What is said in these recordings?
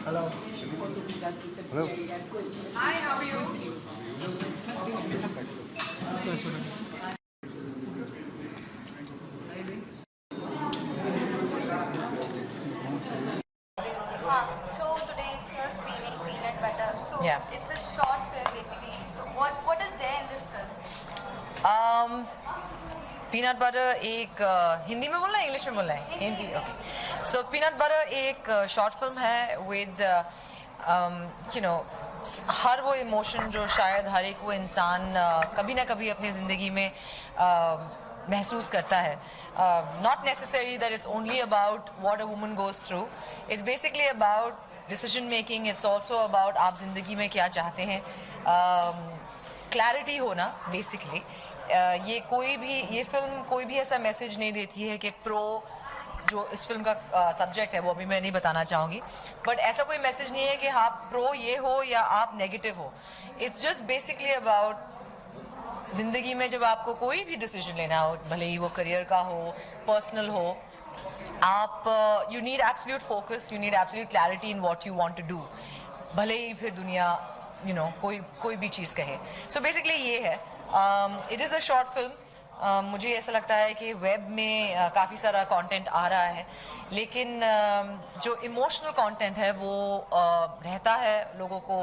Hello. Hello. Hi, how are you? So today it's your screening Peanut Butter. So Yeah. it's a short film basically. So what is there in this film? Peanut butter एक हिंदी में बोलना है English में बोलना है Hindi okay so peanut butter एक short film है with you know हर वो इमोशन जो शायद हर एक वो इंसान कभी ना कभी अपनी ज़िंदगी में महसूस करता है not necessary that it's only about what a woman goes through it's basically about decision making it's also about आप ज़िंदगी में क्या चाहते हैं क्लैरिटी होना बेसिकली ये फिल्म कोई भी ऐसा मैसेज नहीं देती है कि प्रो जो इस फिल्म का सब्जेक्ट है वो अभी मैं नहीं बताना चाहूँगी बट ऐसा कोई मैसेज नहीं है कि आप प्रो ये हो या आप नेगेटिव हो इट्स जस्ट बेसिकली अबाउट ज़िंदगी में जब आपको कोई भी डिसीजन लेना हो भले ही वो करियर का हो पर्सनल हो आप you need absolute focus you need absolute clarity in what you want to do भले ही फिर दुनिया यू नो कोई भी चीज़ कहे सो बेसिकली ये है it is a short film मुझे ऐसा लगता है कि वेब में काफ़ी सारा कंटेंट आ रहा है लेकिन जो इमोशनल कंटेंट है वो रहता है लोगों को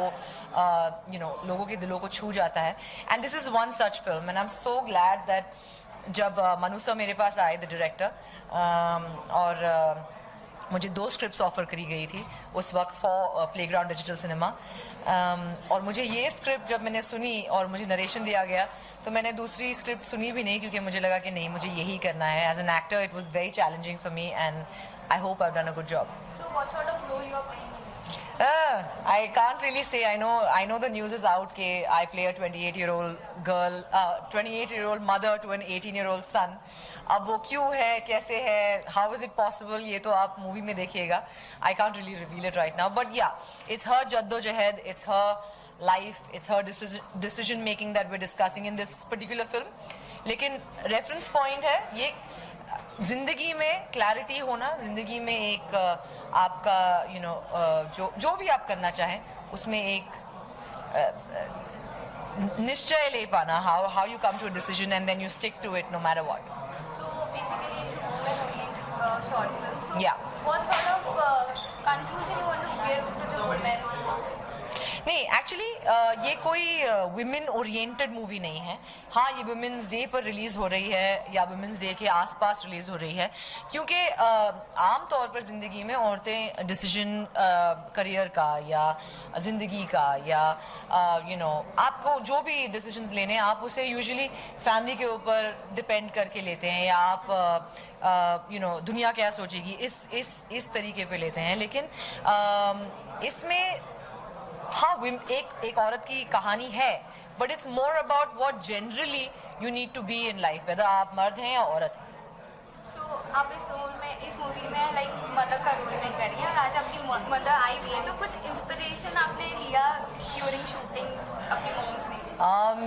लोगों के दिलों को छू जाता है and this is one such film and I am so glad that जब मनु सर मेरे पास आए द डायरेक्टर और मुझे 2 स्क्रिप्ट्स ऑफ़र करी गई थी उस वक्त फॉर प्लेग्राउंड डिजिटल सिनेमा और मुझे ये स्क्रिप्ट जब मैंने सुनी और मुझे नरेशन दिया गया तो मैंने दूसरी स्क्रिप्ट सुनी भी नहीं क्योंकि मुझे लगा कि नहीं मुझे यही करना है as an actor it was very challenging for me and I hope I have done a good job So what sort of role you are playing? I can't really say. I know the news is out कि I play a 28-year-old girl, 28-year-old mother to an 18-year-old son. अब वो क्यों है, कैसे है, how is it possible? ये तो आप मूवी में देखिएगा. I can't really reveal it right now. But yeah, it's her जद्दोजहद, it's her life, it's her decision making that we're discussing in this particular film. लेकिन reference point है ये जिंदगी में क्लैरिटी होना जिंदगी में एक आपका जो भी आप करना चाहें उसमें एक निश्चय ले पाना how you come to a decision and then you stick to it no matter what. So basically it's a woman-oriented short film. So Yeah. what sort of conclusion you want to give to the women? नहीं actually ये कोई women oriented movie नहीं है हाँ ये women's day पर release हो रही है या वुमेंस डे के आसपास रिलीज़ हो रही है क्योंकि आम तौर पर ज़िंदगी में औरतें डिसीजन करियर का या ज़िंदगी का या आपको जो भी डिसीजंस लेने हैं आप उसे यूजुअली फैमिली के ऊपर डिपेंड करके लेते हैं या आप दुनिया क्या सोचेगी इस तरीके पे लेते हैं लेकिन इसमें हाँ एक औरत की कहानी है but it's more about what generally you need to be in life whether आप मर्द हैं या औरत हैं So आप इस मूवी में लाइक मदर का रोल में कर रही हैं और आज आपकी मदर आई हुई है तो कुछ इंस्पिरेशन आपने लिया ड्यूरिंग शूटिंग अपनी मॉम से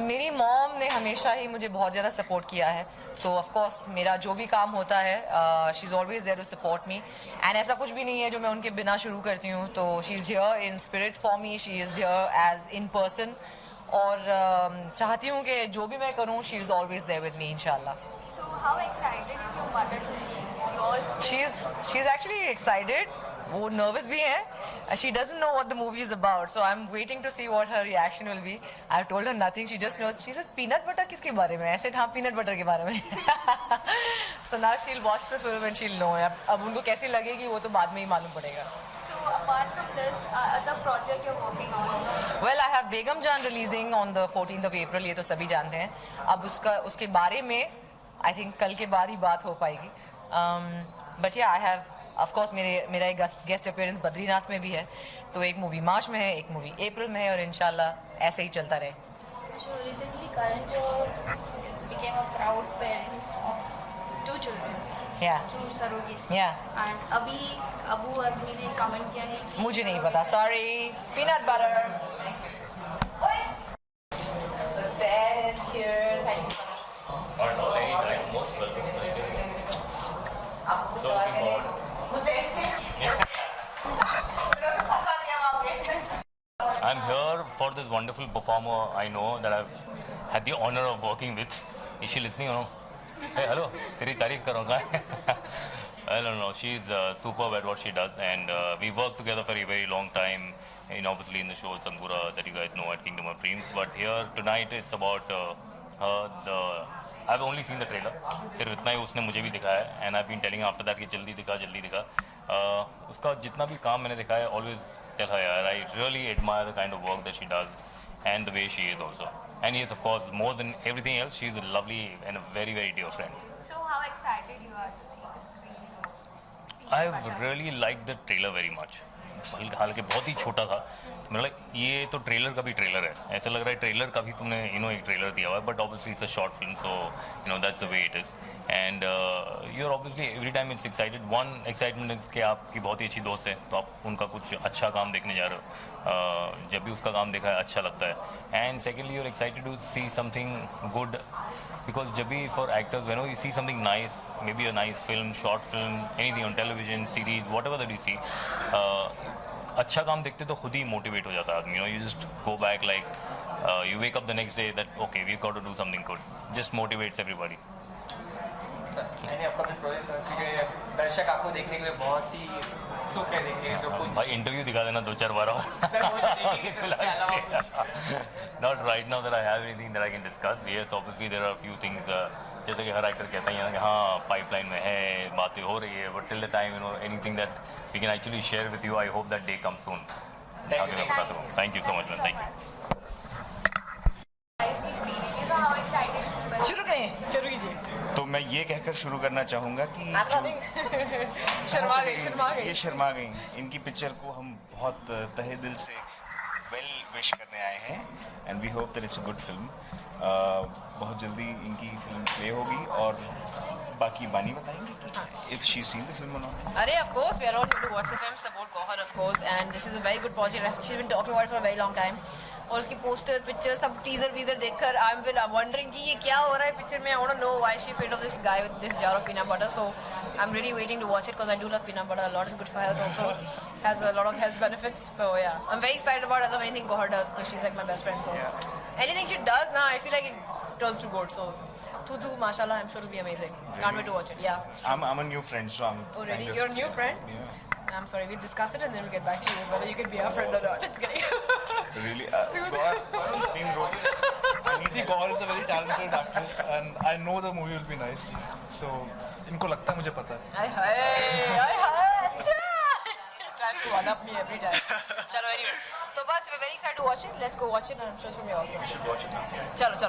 मेरी मॉम ने हमेशा ही मुझे बहुत ज़्यादा सपोर्ट किया है तो ऑफ कोर्स मेरा जो भी काम होता है she is always there to support me and ऐसा कुछ भी नहीं है जो मैं उनके बिना शुरू करती हूँ तो she is here in spirit for me she is here as in person और चाहती हूँ कि जो भी मैं करूँ she is always there with me इंशाल्लाह. So how excited is your mother to see yours? She's actually excited. वो nervous भी है. She doesn't know what the movie is about, so I'm waiting to see what her reaction will be. I've told her nothing. She just knows. She said peanut butter किसके बारे में? I said हाँ peanut butter के बारे में. So now she'll watch the film and she'll know. अब उनको कैसी लगेगी वो तो बाद में ही मालूम पड़ेगा. So apart from this, other project you're working on? Well, I have Begum Jaan releasing on the 14th of April. ये तो सभी जानते हैं. अब उसके बारे में I think कल के बाद ही बात हो पाएगी. But yeah, I have of course मेरा एक गेस्ट अपीयरेंस बद्रीनाथ में भी है तो एक मूवी मार्च में है एक मूवी अप्रैल में है और इंशाल्लाह ऐसे ही चलता रहे. So recently Karan Johar became a proud parent of 2 children. Yeah. Through surrogacy. Yeah. And अभी अबू आजमी ने कमेंट किया है कि मुझे नहीं पता. Sorry. Peanut butter. The stand is here. Thank you so much. this wonderful performer I know that I've had the honor of working with. Is she listening or no? Hey, hello. तेरी तारीफ करूँगा. I don't know. She's superb at what she does, and we worked together for a very long time. And obviously in the show Sangura that you guys know at Kingdom of Dreams. But here tonight it's about I've only seen the trailer. सिर्फ इतना ही उसने मुझे भी दिखाया है, and I've been telling after that कि जल्दी दिखा. उसका जितना भी काम मैंने देखा है, always tell her यार, I really admire the kind of work that she does and the way she is also. And yes, of course, more than everything else, she's a lovely and a very, very dear friend. So how excited you are to see this release? I've really liked the trailer very much. हालांकि बहुत ही छोटा था, मतलब ये तो trailer का भी trailer है, ऐसा लग रहा है ट्रेलर का भी तुमने एक ट्रेलर दिया हुआ है, but obviously it's a short film, so that's the way it is. And you are obviously every time it's excited. One excitement is कि आपकी बहुत ही अच्छी दोस्त है, तो आप उनका कुछ अच्छा काम देखने जा रहे हो. जब भी उसका काम देखा है अच्छा लगता है. And secondly you are excited to see something good, because जब भी for actors, when you see something nice, maybe a nice film, short film, anything on television, series, whatever that you see, अच्छा काम देखते तो खुद ही motivate हो जाता है आदमी. You just go back like you wake up the next day that okay, we've got to do something good. Just motivates everybody. मैंने आपका कुछ प्रोजेक्ट सर, क्योंकि दर्शक आपको देखने के लिए बहुत ही उत्सुक है देखने, तो कुछ भाई इंटरव्यू दिखा देना 2-4 बार और. सर वो तो देखेंगे, फिर उसके अलावा कुछ Not right now that I have anything that I can discuss. Yes, obviously there are a few things. जैसे कि हर एक्टर कहता है कि हाँ पाइपलाइन में है, बातें हो रही है, but till the time anything that we can actually share with you, I hope that day comes soon. आगे मैं बता सकूँ. Thank you so much, man. Thank you. इसकी स्क्रीनिंग है, so how excited you are? शुरू करें, शुरू कीजिए. तो मैं ये कहकर शुरू करना चाहूँगा कि शर्मा गई. ये शर्मा गई. इनकी पिक्चर को हम बहुत तहे दिल से वेल विश करने आए हैं, and we hope that it's a good film. बहुत जल्दी इनकी फिल्म प्ले होगी और बाकी बानी बताएंगे कि if she's seen the film or not. Arey, of course, we are all going to watch the film, support Gohar, of course, and this is a very good project. She's been talking about it for a very long time. और उसकी poster picture सब teaser वीजर देखकर I'm wondering कि ये क्या हो रहा है पिक्चर में. I want to know why she afraid of this guy with this jar of peanut butter. So I'm really waiting to watch it because I do love peanut butter a lot. It's good for health also. Has a lot of health benefits. So yeah, I'm very excited about it. I love anything Gohar does because she's like my best friend. So anything she does now, I feel like it turns to good. So Tutu, mashallah, I'm sure it'll be amazing. Can't wait to watch it. Yeah. I'm a new friend, so I'm. Oh really? kind of- You're a new friend? Yeah. I'm sorry, we'll discuss it and then we'll get back to you whether you can be our friend or not. It's kidding. Really? Being wrote. See, Gaur is a very talented actress, and I know the movie will be nice. So, इनको लगता है मुझे पता है. I tries to one up me every time. Chalo, anyway. So, bas, we're very excited to watch it. Let's go watch it, and I'm sure it's going to be awesome. We should watch it now. Chalo.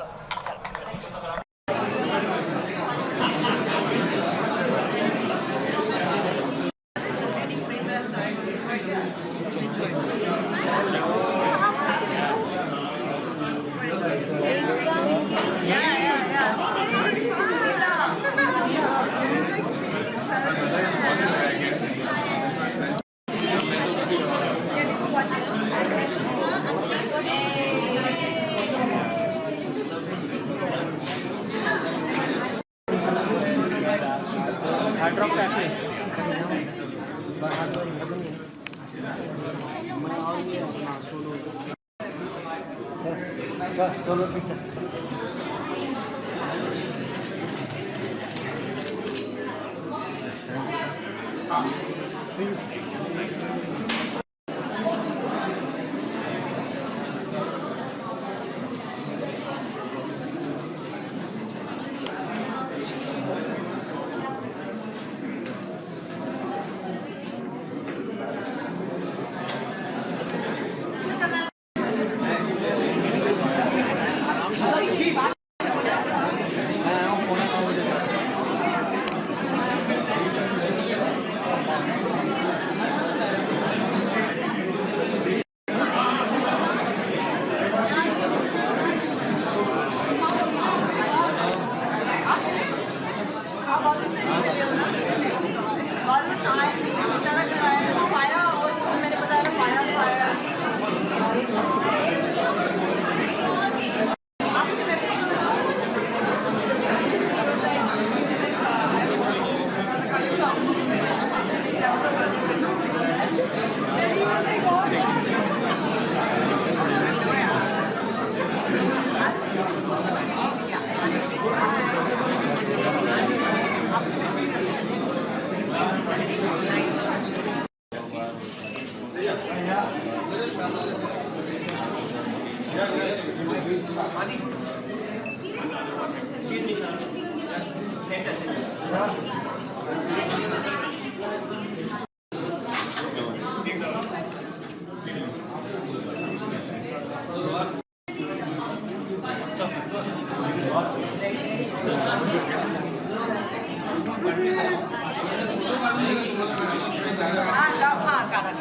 हाँ गाना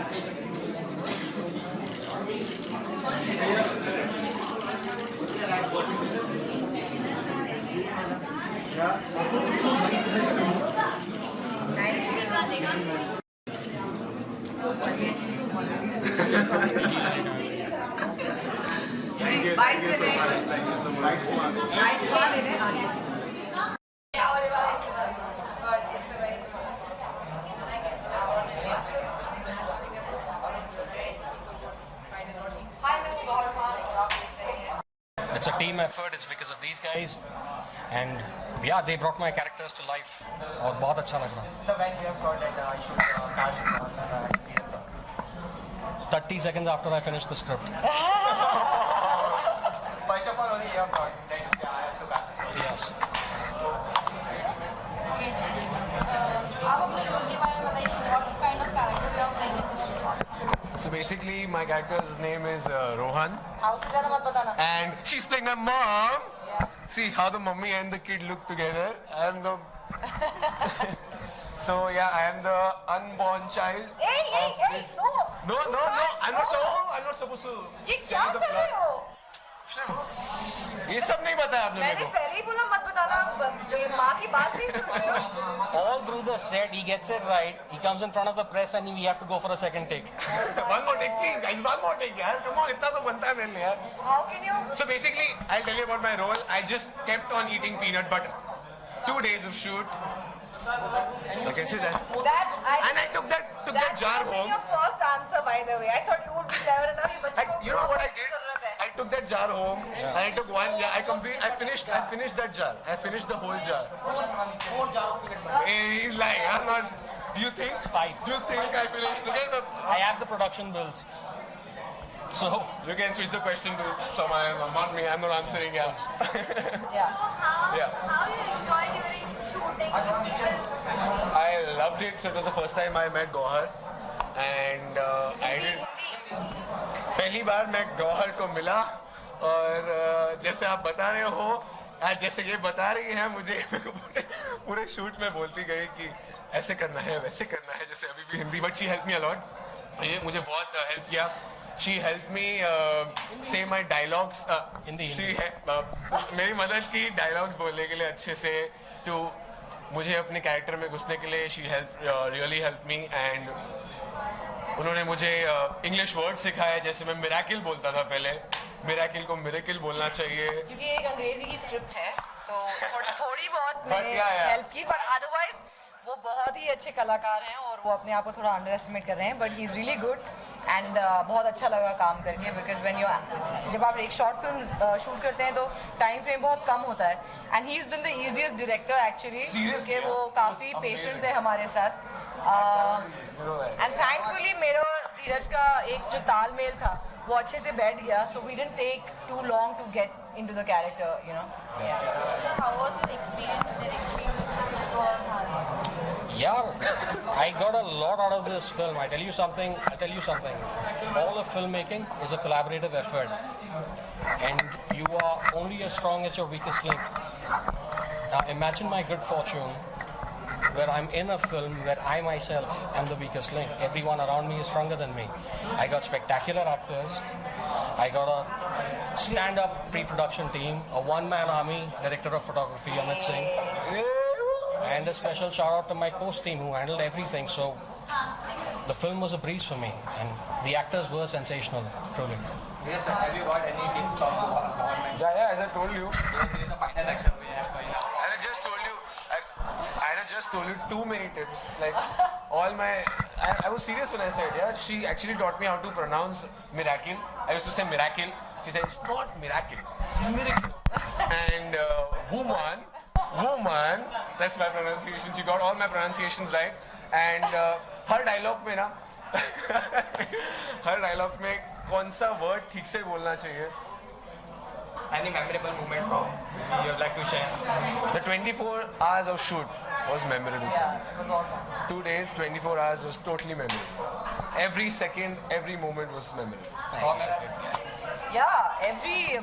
It's a team effort. It's because of these guys, and yeah, they brought my characters to life. और बहुत अच्छा लग रहा. So when you have got that shoot Taj Mahal, 30 seconds after I finished the script. first of all only you have got that I have to cast it. Yes. आप अपने role के बारे में बताइए. What kind of character you are playing in this show? So basically, my character's name is Rohan, उससे ज़्यादा मत बताना. and she's playing my mom. See how the mummy and the kid look together. I am the. So yeah, I am the unborn child. Hey, no. No, I'm not supposed to. ये क्या कर रहे हो? ये सब नहीं बताया आपने मेरे मैंने को. पहले ही बोला मत बताना. ये माँ की बात नहीं सुन रहे हो. All through the set, he gets it right. He comes in front of the press, and we have to go for a second take. One more take, please, guys. One more take, यार. Come on, इतना तो बनता है मेरे लिए यार. How can you? So basically, I'll tell you about my role. I just kept on eating peanut butter. 2 days of shoot. I can say that. And I took that jar home. Your first answer, by the way. I thought you would be clever enough. ये बच्चे को You know what I did? जरूरत है. I took that jar home and I took one. Yeah, I finished that jar. I finished the whole jar. 4 jar of peanut butter. He's lying. I'm not. Do you think? 5. Do you think I finished? Look at the. I have the production bills. So You can switch the question to someone. Not me. I'm not answering. Yeah. Yeah. How you enjoy during shooting with people? I loved it. So it was the first time I met Gohar, and I did. पहली बार मैं गौहर को मिला और जैसे आप बता रहे हो आज जैसे ये बता रही है मुझे मेरे को पूरे शूट में बोलती गई कि ऐसे करना है वैसे करना है जैसे अभी भी Hindi but she help me a lot ये मुझे बहुत हेल्प किया शी हेल्प मी से माई डायलॉग्स हिंदी मेरी मदद की डायलॉग्स बोलने के लिए अच्छे से टू मुझे अपने कैरेक्टर में घुसने के लिए she help really help me and उन्होंने मुझे इंग्लिश वर्ड सिखाया जैसे मैं मिराकिल बोलता था पहले मिराकिल को मिरेकिल बोलना चाहिए क्योंकि एक अंग्रेजी की स्क्रिप्ट है तो थोड़ी बहुत But मैंने yeah. हेल्प की बट अदरवाइज वो बहुत ही अच्छे कलाकार हैं और वो अपने आप को थोड़ा अंडर एस्टिमेट कर रहे हैं but he is really good and बहुत अच्छा लगा काम करके बिकॉज व्हेन यू जब आप एक शॉर्ट फिल्म शूट करते हैं तो टाइम फ्रेम बहुत कम होता है and he is been the easiest director actually Seriously, कि वो काफ़ी पेशेंट थे हमारे साथ एंड थैंकफुली मेरा और धीरज का एक जो तालमेल था वो अच्छे से बैठ गया so we didn't take too long to get into the character you know So how was your experience directing Gohar? yeah, I got a lot out of this film. I'll tell you something. All of filmmaking is a collaborative effort, and you are only as strong as your weakest link. Now imagine my good fortune where I'm in a film where I myself am the weakest link. Everyone around me is stronger than me. I got spectacular actors. I got a stand-up pre-production team, a one-man army, director of photography Amit Singh, and a special shout-out to my post team who handled everything. So the film was a breeze for me, and the actors were sensational, truly. Yes, sir. Have you got any tips from government? Yeah, as I told you. Yes, it is a finance action we have going on. I just told you too many tips. Like all my, I was serious when I said, yeah. She actually taught me how to pronounce miracle. I used to say miracle. She said it's not miracle, it's miracle. And woman, that's my pronunciation. She got all my pronunciations right. And her dialogue में ना, हर dialogue में कौन सा word ठीक से बोलना चाहिए. Any memorable moment from you would like to share? The 24 hours of shoot. was memorable. Yeah, it was all fun. 2 days, 24 hours was totally memorable. Every second, every moment was memorable.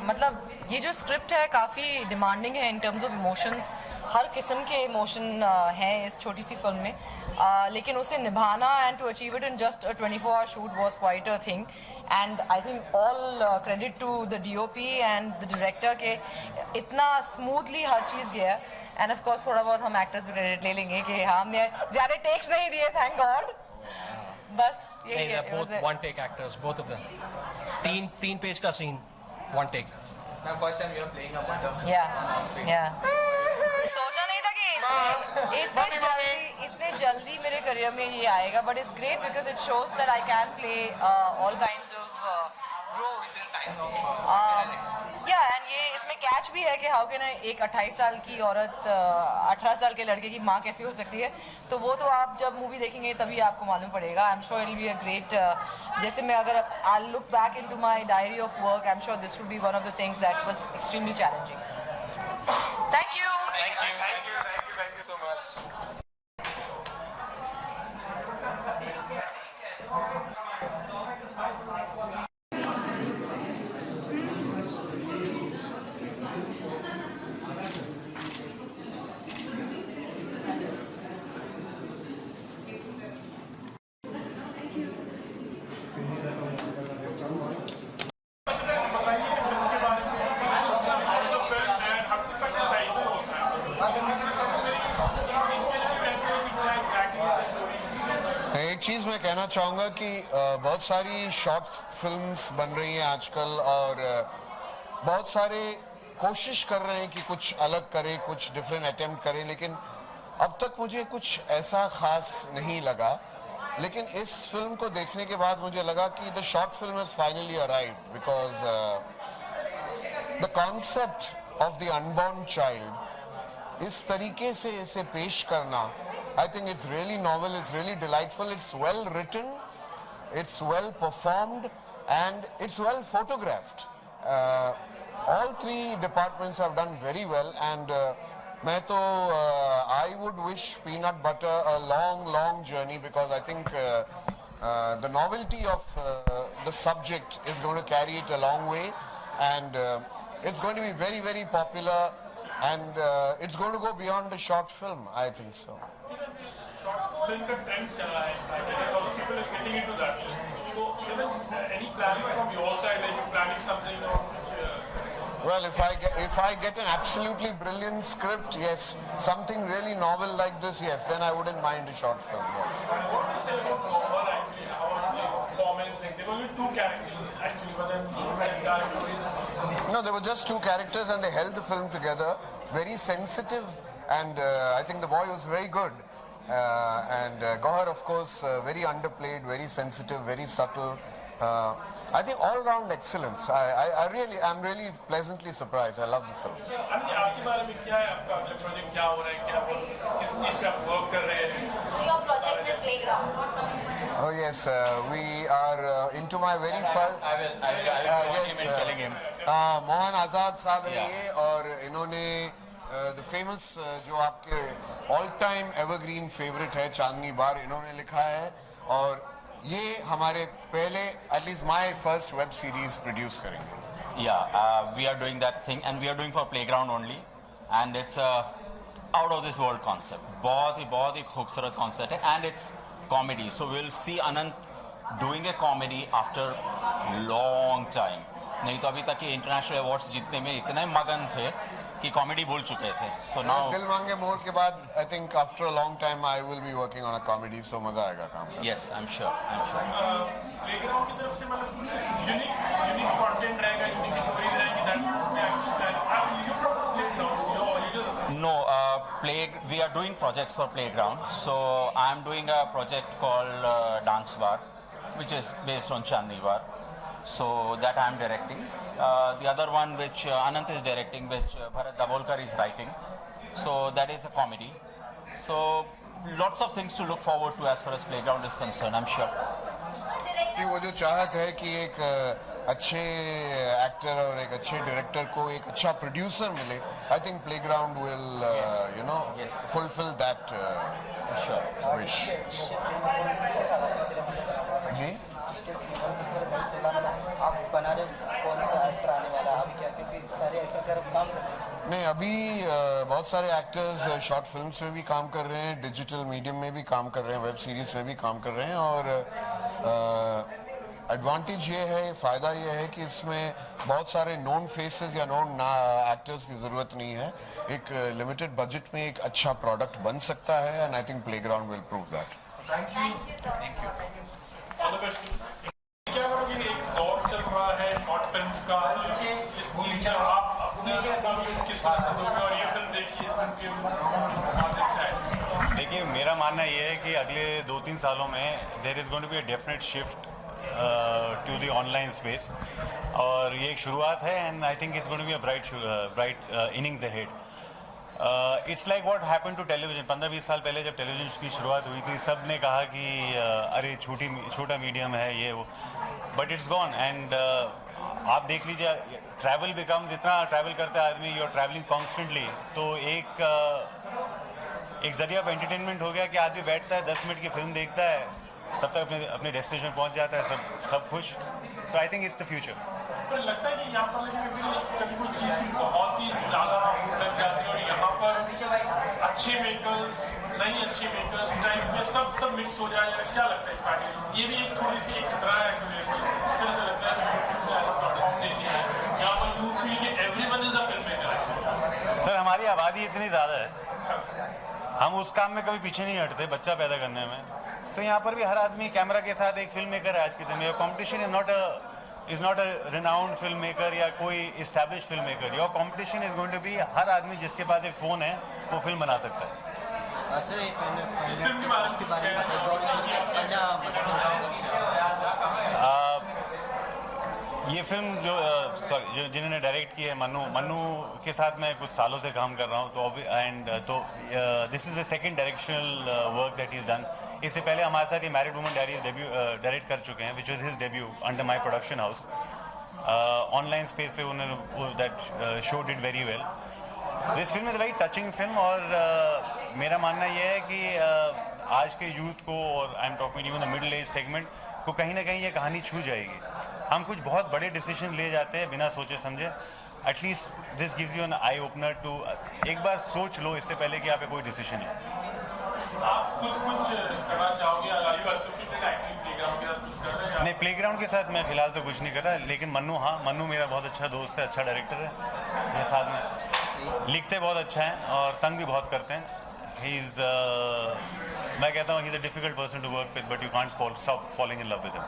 मतलब ये जो script है काफ़ी demanding है in terms of emotions. हर किस्म के emotion हैं इस छोटी सी फिल्म में, लेकिन उसे निभाना and to achieve it in just a 24-hour shoot was quite a thing. And I think all credit to the DOP and the director के इतना स्मूथली हर चीज़ गया. एंड ऑफ कोर्स थोड़ा बहुत हम एक्टर्स भी क्रेडिट ले लेंगे कि हमने ज़्यादा टेक्स नहीं दिए, थैंक गॉड. बस Hey, they're both one-take actors, both of them. तीन पेज का scene, one take. My first time you are playing a mother. Yeah. सोचा नहीं था कि इतने जल्दी मेरे करियर में ये आएगा, but it's great because it shows that I can play all kinds of roles. And ये इसमें कैच भी है कि हाउ कैन एक 28 साल की औरत 18 साल के लड़के की माँ कैसी हो सकती है. तो वो तो आप जब मूवी देखेंगे तभी आपको मालूम पड़ेगा. I am sure it will be a great. जैसे मैं अगर I look back into my diary of work, I am sure this will be one of the things that was extremely challenging. Thank you. Thank you so much. एक चीज़ मैं कहना चाहूँगा कि बहुत सारी शॉर्ट फिल्म्स बन रही हैं आजकल, और बहुत सारे कोशिश कर रहे हैं कि कुछ अलग करें, कुछ डिफरेंट अटेम्प्ट करें, लेकिन अब तक मुझे कुछ ऐसा खास नहीं लगा. लेकिन इस फिल्म को देखने के बाद मुझे लगा कि the short film is finally arrived, because the concept of the unborn child इस तरीके से इसे पेश करना, I think it's really novel, it's really delightful, it's well written, it's well performed, and it's well photographed. All three departments have done very well, and I would wish Peanut Butter a long journey, because I think the novelty of the subject is going to carry it a long way, and it's going to be very popular, and it's going to go beyond a short film, I think so. Film का trend चल रहा है, और people are getting into that. So, any planning from your side? Are you planning something or Well, if I get an absolutely brilliant script, yes, something really novel like this, yes, then I wouldn't mind a short film, yes. what do you say about Gawhar actually? How the performance? Like, there were only two characters actually, but then No, there were just two characters, and they held the film together. Very sensitive, and I think the boy was very good. And Gawhar, of course, very underplayed, very sensitive, very subtle. I think all-round excellence. I'm really pleasantly surprised. I love the film. आपके बारे में क्या है, आपका project क्या हो रहा है, क्या किस चीज़ पे आप वर्क कर रहे हैं? So your project with Playground. Oh yes, we are into my very first. I will telling him. Mohan आज़ाद साहब है ये, और इन्होंने द फेमस जो आपके ऑल टाइम एवरग्रीन फेवरेट है चांदनी बार, इन्होंने लिखा है, और ये हमारे पहले at least my first web series produce करेंगे. We are doing that thing, and we are doing for Playground only, and it's a out of this world concept. बहुत ही खूबसूरत concept है, and it's comedy. So we'll see Anant doing a comedy after long time. नहीं तो अभी तक के international awards जीतने में इतने मगन थे कि कॉमेडी भूल चुके थे. So now दिल मांगे मोर के बाद I think after a long time I will be working on a comedy, so मजा आएगा काम करने. yes, I'm sure. प्लेग्राउंड की तरफ से मतलब यूनिक कंटेंट रहेगा, यूनिक स्टोरीज रहेगी, that you from Playground, you just No, we are doing projects for Playground. So I'm doing a project called Dance Bar, which is based on Chandni Bar. So that I'm directing. The other one which Anant is directing, which Bharat Dabolkar is writing. So that is a comedy. So lots of things to look forward to as far as Playground is concerned, I'm sure. कि वो जो चाहत है कि एक अच्छे actor और एक अच्छे डायरेक्टर को एक अच्छा प्रोड्यूसर मिले, I think playground will you know fulfil that wish. जी आप बना रहे हो कौन सा एक्टर आने वाला अभी क्या, क्योंकि सारे एक्टर कर काम कर रहे हैं? नहीं, अभी बहुत सारे एक्टर्स शॉर्ट फिल्म्स में भी काम कर रहे हैं, डिजिटल मीडियम में भी काम कर रहे हैं, वेब सीरीज में भी काम कर रहे हैं। और एडवांटेज ये है, फ़ायदा ये है कि इसमें बहुत सारे नोन फेसेस या नोन एक्टर्स की ज़रूरत नहीं है। एक लिमिटेड बजट में एक अच्छा प्रोडक्ट बन सकता है and I think playground will prove that. क्या करोगे, एक दौर चल रहा है शॉर्ट फिल्म्स का, इस चीज का आप अपने किस तरह से दोगे और ये फिल्म देखिए, इस फिल्म के माध्यम से है? देखिए, मेरा मानना ये है कि अगले 2-3 सालों में there is going to be a definite shift to the online space, और ये एक शुरुआत है and I think it's going to be a bright innings ahead. It's like what happened to television. 15-20 साल पहले जब टेलीविजन की शुरुआत हुई थी, सब ने कहा कि अरे छोटा मीडियम है ये वो, बट इट्स गॉन। एंड आप देख लीजिए, ट्रैवल बिकम्स, इतना ट्रैवल करता है आदमी, यू आर ट्रैवलिंग कॉन्स्टेंटली, तो एक जरिया ऑफ एंटरटेनमेंट हो गया कि आदमी बैठता है, 10 मिनट की फिल्म देखता है, तब तक अपने डेस्टिनेशन पहुंच जाता है, सब खुश। So I think it's the future. पर लगता है कि यहाँ पर कभी कोई चीज़ बहुत ही ज़्यादा लग जाती है और यहाँ पर अच्छे मेकर्स, नहीं अच्छे मेकर्स टाइप में सब मिक्स हो जाए, क्या लगता है इस पार्टी? ये भी एक थोड़ी सी एक खतरा है, इस तरह से लगता है प्लेटफॉर्म देखिए यहाँ पर यू फील कि everyone is a film maker. Sir, हमारी आबादी इतनी ज़्यादा है, हम उस काम में कभी पीछे नहीं हटते, बच्चा पैदा करने में। तो यहाँ पर भी हर आदमी कैमरा के साथ एक फिल्म मेकर है आज के दिन में। Competition is not a renowned film maker या कोई establish film maker. Your competition is going to be हर आदमी जिसके पास एक फ़ोन है वो फिल्म बना सकता है। सर, इसके बारे में बताइए, ये फिल्म जो जिन्होंने डायरेक्ट की है, मन्नू के साथ मैं कुछ सालों से काम कर रहा हूँ, तो this is the second directional work that is done. इससे पहले हमारे साथ ये मैरिड वुमन डायरीज डायरेक्ट कर चुके हैं, which was his debut under my production house. Online space पे उन्होंने that show did very well. This film is very touching film, और मेरा मानना ये है कि आज के यूथ को, और I am talking even the middle age segment को, कहीं ना कहीं ये कहानी छू जाएगी। हम कुछ बहुत बड़े डिसीजन ले जाते हैं बिना सोचे समझे। At least this gives you an eye opener to, एक बार सोच लो इससे पहले कि आप कोई डिसीजन ले। आप कुछ करना चाहोगे? प्लेग्राउंड के साथ कुछ कर रहे हैं? नहीं, प्लेग्राउंड के साथ मैं फिलहाल तो कुछ नहीं कर रहा, लेकिन मन्नू मेरा बहुत अच्छा दोस्त है, अच्छा डायरेक्टर है। ये साथ में लिखते बहुत अच्छा है और तंग भी बहुत करते हैं। मैं कहता हूँ he is a difficult person to work with, but you can't stop falling in love with him.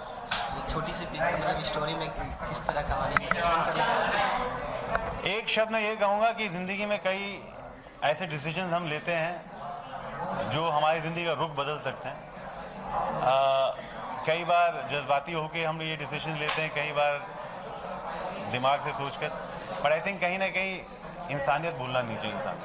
छोटी सी मतलब स्टोरी में किस तरह कहानी एक शब्द मैं ये कहूँगा कि ज़िंदगी में कई ऐसे डिसीजंस हम लेते हैं जो हमारी ज़िंदगी का रुख बदल सकते हैं। कई बार जज्बाती होकर हम ये डिसीजन लेते हैं, कई बार दिमाग से सोचकर, बट आई थिंक कहीं ना कहीं इंसानियत भूलना नहीं चाहिए इंसान।